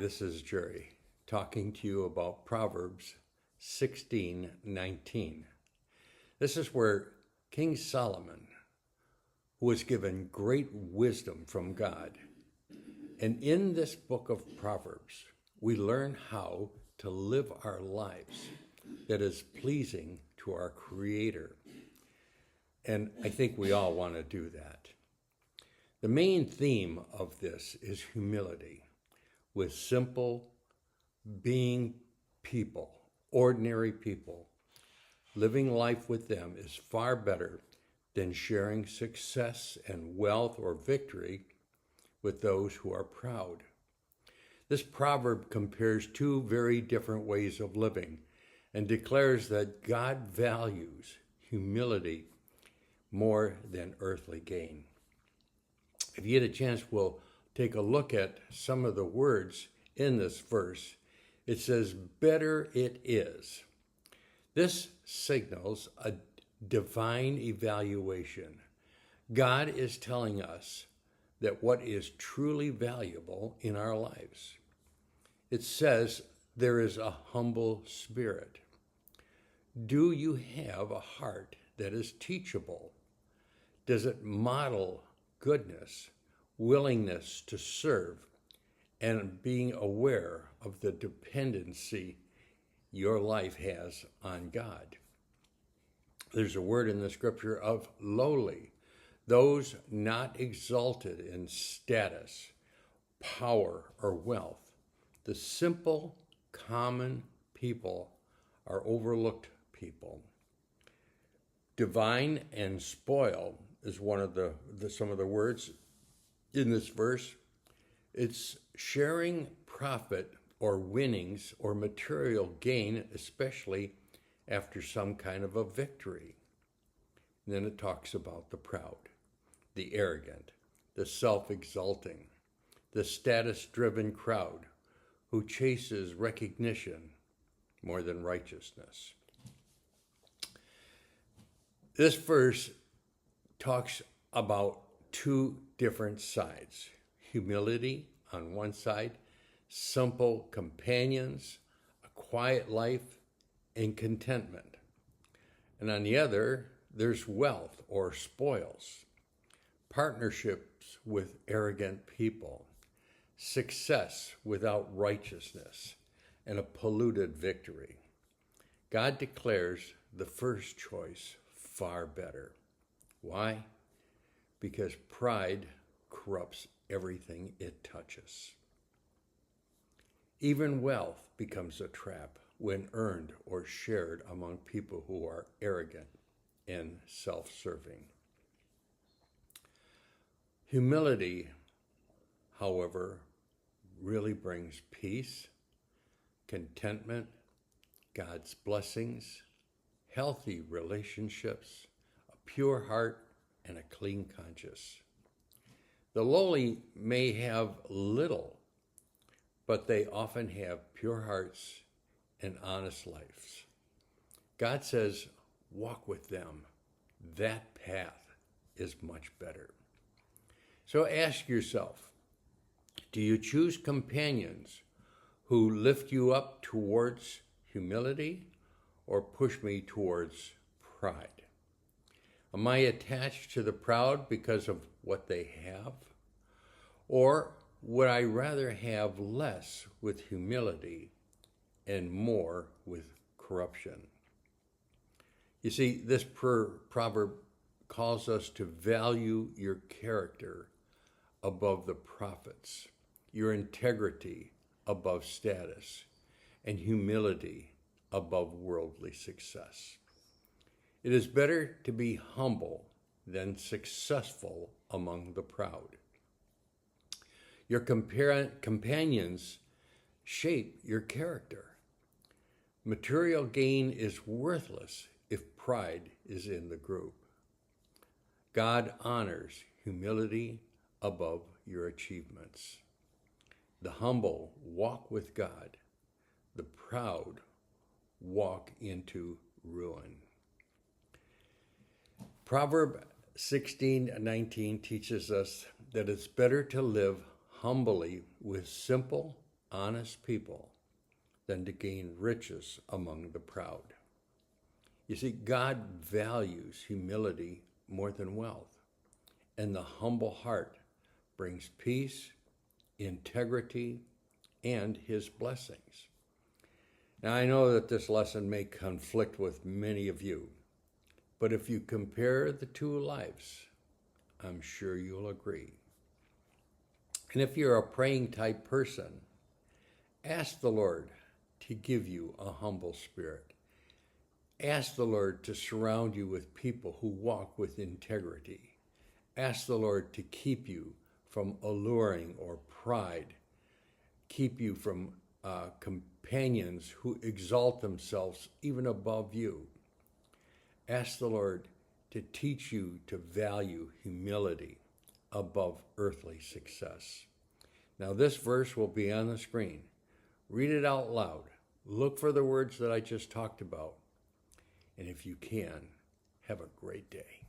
this is Jerry talking to you about Proverbs 16:19. This is where King Solomon was given great wisdom from God. And in this book of Proverbs, we learn how to live our lives that is pleasing to our Creator. And I think we all want to do that. The main theme of this is humility, with simple being people, ordinary people. Living life with them is far better than sharing success and wealth or victory with those who are proud. This proverb compares two very different ways of living and declares that God values humility more than earthly gain. If you get a chance, we'll take a look at some of the words in this verse. It says, better it is. This signals a divine evaluation. God is telling us that what is truly valuable in our lives. It says there is a humble spirit. Do you have a heart that is teachable? Does it model goodness, willingness to serve, and being aware of the dependency your life has on God? There's a word in the scripture of lowly, those not exalted in status, power, or wealth. The simple, common people are overlooked people. Divine and spoil is one of some of the words in this verse. It's sharing profit or winnings or material gain, especially after some kind of a victory. And then it talks about the proud, the arrogant, the self-exalting, the status-driven crowd who chases recognition more than righteousness. This verse talks about two different sides. Humility on one side, simple companions, a quiet life, and contentment. And on the other, there's wealth or spoils, partnerships with arrogant people, success without righteousness, and a polluted victory. God declares the first choice far better. Why? Because pride corrupts everything it touches. Even wealth becomes a trap when earned or shared among people who are arrogant and self-serving. Humility, however, really brings peace, contentment, God's blessings, healthy relationships, a pure heart, and a clean conscience. The lowly may have little, but they often have pure hearts and honest lives. God says, walk with them. That path is much better. So ask yourself, do you choose companions who lift you up towards humility or push me towards pride? Am I attached to the proud because of what they have? Or would I rather have less with humility and more with corruption? You see, this proverb calls us to value your character above the profits, your integrity above status, and humility above worldly success. It is better to be humble than successful among the proud. Your companions shape your character. Material gain is worthless if pride is in the group. God honors humility above your achievements. The humble walk with God. The proud walk into ruin. Proverb 16:19 teaches us that it's better to live humbly with simple, honest people than to gain riches among the proud. You see, God values humility more than wealth, and the humble heart brings peace, integrity, and his blessings. Now, I know that this lesson may conflict with many of you, but if you compare the two lives, I'm sure you'll agree. And if you're a praying type person, ask the Lord to give you a humble spirit. Ask the Lord to surround you with people who walk with integrity. Ask the Lord to keep you from alluring or pride. Keep you from companions who exalt themselves even above you. Ask the Lord to teach you to value humility above earthly success. Now, this verse will be on the screen. Read it out loud. Look for the words that I just talked about. And if you can, have a great day.